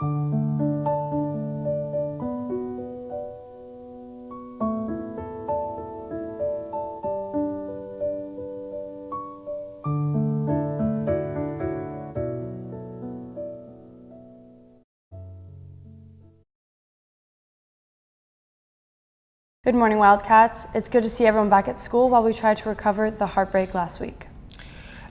Good morning, Wildcats. It's good to see everyone back at school while we try to recover the heartbreak last week.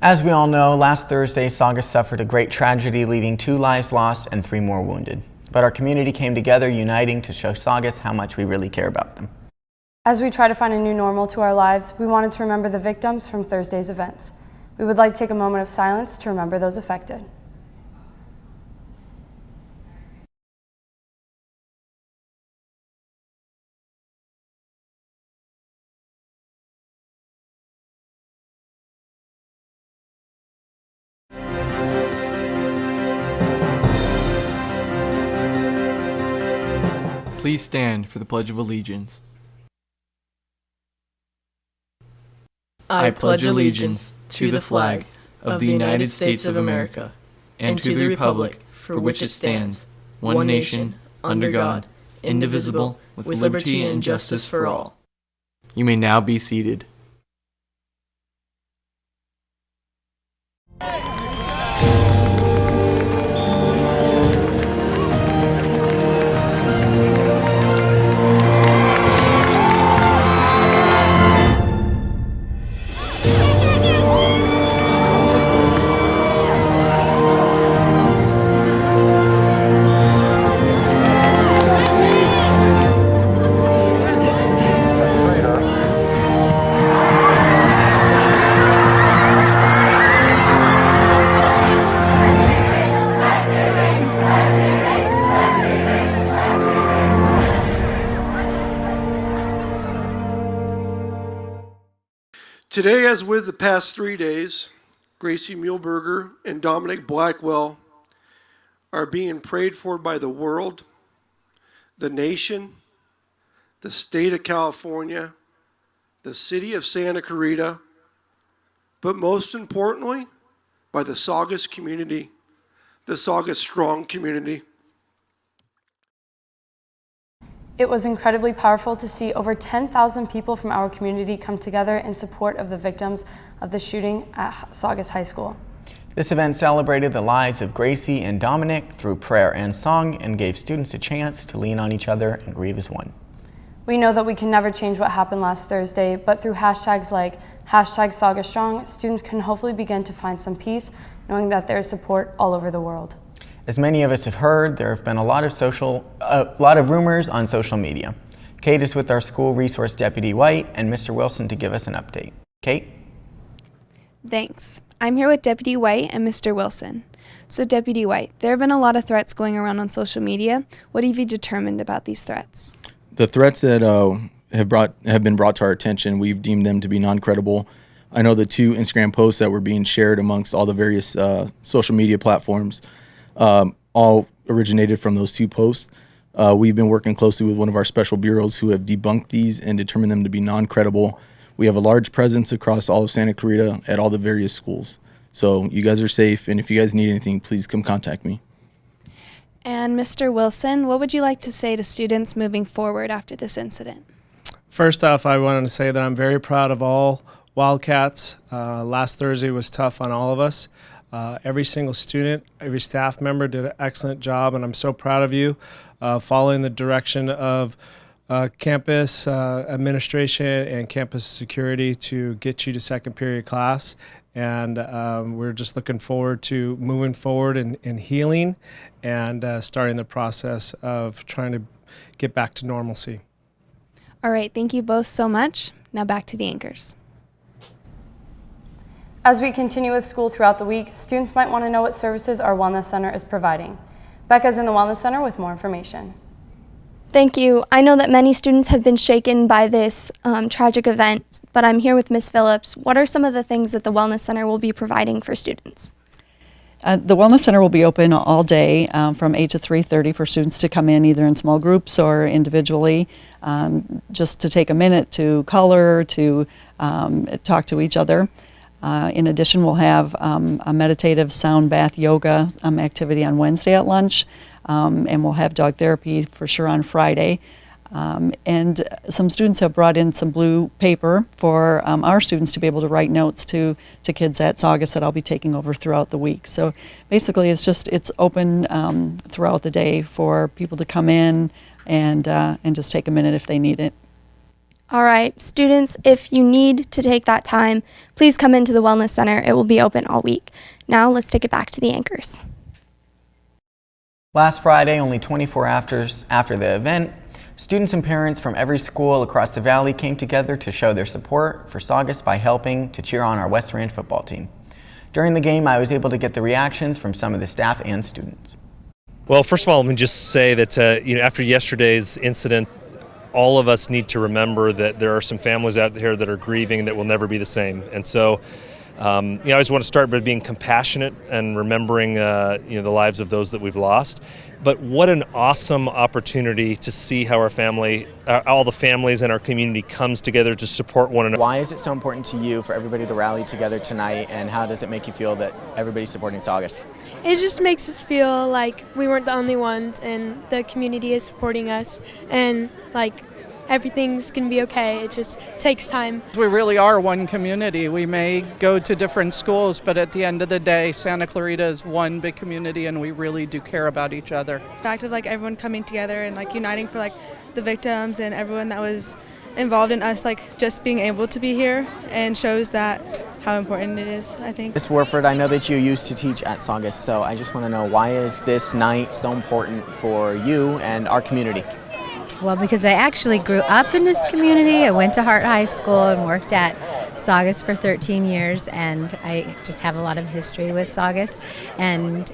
As we all know, last Thursday, Saugus suffered a great tragedy, leaving 2 lives lost and 3 more wounded. But our community came together, uniting to show Saugus how much we really care about them. As we try to find a new normal to our lives, we wanted to remember the victims from Thursday's events. We would like to take a moment of silence to remember those affected. Please stand for the Pledge of Allegiance. I pledge allegiance to the flag of the United States of America and to the republic for which it stands, one nation, under God, indivisible, with liberty and justice for all. You may now be seated. Today, as with the past 3 days, Gracie Muehlberger and Dominic Blackwell are being prayed for by the world, the nation, the state of California, the city of Santa Clarita, but most importantly, by the Saugus community, the Saugus Strong community. It was incredibly powerful to see over 10,000 people from our community come together in support of the victims of the shooting at Saugus High School. This event celebrated the lives of Gracie and Dominic through prayer and song and gave students a chance to lean on each other and grieve as one. We know that we can never change what happened last Thursday, but through hashtags like #SauGusStrong, students can hopefully begin to find some peace, knowing that there is support all over the world. As many of us have heard, there have been a lot of rumors on social media. Cade is with our school resource Deputy White and Mr. Wilson to give us an update. Kate? Thanks. I'm here with Deputy White and Mr. Wilson. So Deputy White, there have been a lot of threats going around on social media. What have you determined about these threats? The threats that have been brought to our attention, we've deemed them to be non-credible. I know the 2 Instagram posts that were being shared amongst all the various social media platforms all originated from those 2 posts. We've been working closely with one of our special bureaus who have debunked these and determined them to be non-credible. We have a large presence across all of Santa Clarita at all the various schools. So you guys are safe, and if you guys need anything, please come contact me. And Mr. Wilson, what would you like to say to students moving forward after this incident? First off, I wanted to say that I'm very proud of all Wildcats. Last Thursday was tough on all of us. Every single student, every staff member did an excellent job, and I'm so proud of you, following the direction of campus administration and campus security to get you to second period class. And we're just looking forward to moving forward and healing and starting the process of trying to get back to normalcy. All right, thank you both so much. Now back to the anchors. As we continue with school throughout the week, students might want to know what services our Wellness Center is providing. Becca's in the Wellness Center with more information. Thank you. I know that many students have been shaken by this tragic event, but I'm here with Ms. Phillips. What are some of the things that the Wellness Center will be providing for students? The Wellness Center will be open all day from 8 to 3:30 for students to come in either in small groups or individually, just to take a minute to color, to talk to each other. In addition, we'll have a meditative sound bath yoga activity on Wednesday at lunch, and we'll have dog therapy for sure on Friday. And some students have brought in some blue paper for our students to be able to write notes to kids at Saugus that I'll be taking over throughout the week. So basically it's open throughout the day for people to come in and just take a minute if they need it. All right, students, if you need to take that time, please come into the Wellness Center. It will be open all week. Now let's take it back to the anchors. Last Friday, only 24 hours after the event, students and parents from every school across the valley came together to show their support for Saugus by helping to cheer on our West Rand football team. During the game, I was able to get the reactions from some of the staff and students. Well, first of all, let me just say that after yesterday's incident, all of us need to remember that there are some families out there that are grieving that will never be the same. And so, I just want to start by being compassionate and remembering, the lives of those that we've lost. But what an awesome opportunity to see how our family, all the families in our community comes together to support one another. Why is it so important to you for everybody to rally together tonight, and how does it make you feel that everybody's supporting Saugus? It just makes us feel like we weren't the only ones and the community is supporting us, and everything's going to be okay. It just takes time. We really are one community. We may go to different schools, but at the end of the day, Santa Clarita is one big community and we really do care about each other. The fact of everyone coming together and uniting for the victims and everyone that was involved in us just being able to be here, and shows that how important it is, I think. Ms. Warford, I know that you used to teach at Saugus, so I just want to know, why is this night so important for you and our community? Well, because I actually grew up in this community. I went to Hart High School and worked at Saugus for 13 years, and I just have a lot of history with Saugus. And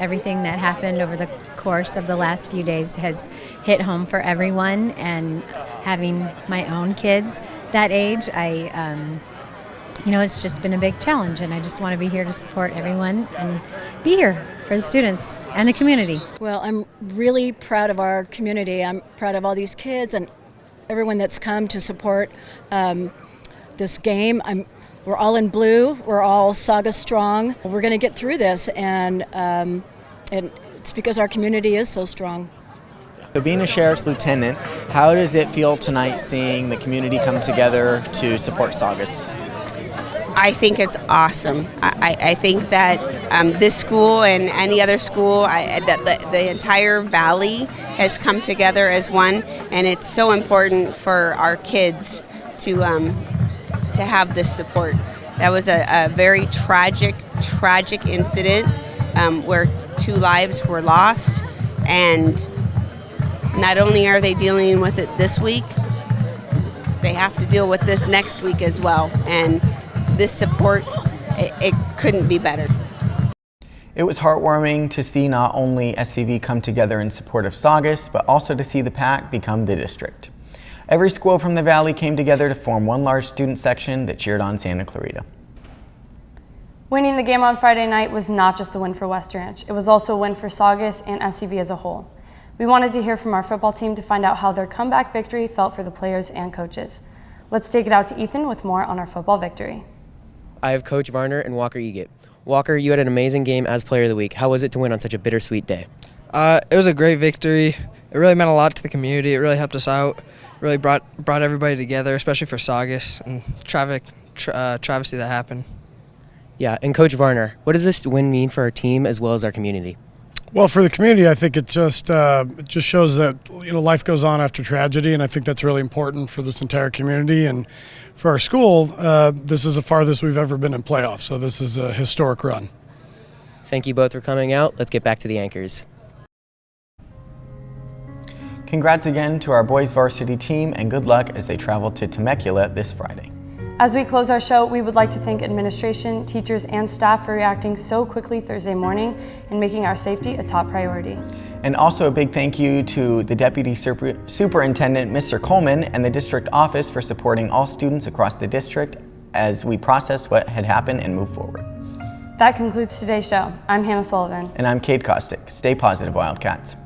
everything that happened over the course of the last few days has hit home for everyone. And having my own kids that age, it's just been a big challenge, and I just want to be here to support everyone and be here for the students and the community. Well, I'm really proud of our community. I'm proud of all these kids and everyone that's come to support this game. We're all in blue. We're all Saugus strong. We're going to get through this, and it's because our community is so strong. So being a sheriff's lieutenant, how does it feel tonight seeing the community come together to support Saugus? I think it's awesome. I think that this school and any other school, the entire valley has come together as one, and it's so important for our kids to have this support. That was a very tragic incident where 2 lives were lost, and not only are they dealing with it this week, they have to deal with this next week as well. And this support, it couldn't be better. It was heartwarming to see not only SCV come together in support of Saugus, but also to see the PAC become the district. Every school from the valley came together to form one large student section that cheered on Santa Clarita. Winning the game on Friday night was not just a win for West Ranch. It was also a win for Saugus and SCV as a whole. We wanted to hear from our football team to find out how their comeback victory felt for the players and coaches. Let's take it out to Ethan with more on our football victory. I have Coach Varner and Walker Egate. Walker, you had an amazing game as Player of the Week. How was it to win on such a bittersweet day? It was a great victory. It really meant a lot to the community. It really helped us out. Really brought everybody together, especially for Saugus and travesty that happened. Yeah, and Coach Varner, what does this win mean for our team as well as our community? Well, for the community, I think it just shows that life goes on after tragedy, and I think that's really important for this entire community. And for our school, this is the farthest we've ever been in playoffs, so this is a historic run. Thank you both for coming out. Let's get back to the anchors. Congrats again to our boys varsity team, and good luck as they travel to Temecula this Friday. As we close our show, we would like to thank administration, teachers, and staff for reacting so quickly Thursday morning and making our safety a top priority. And also a big thank you to the Deputy Superintendent, Mr. Coleman, and the district office for supporting all students across the district as we process what had happened and move forward. That concludes today's show. I'm Hannah Sullivan. And I'm Cade Costic. Stay positive, Wildcats.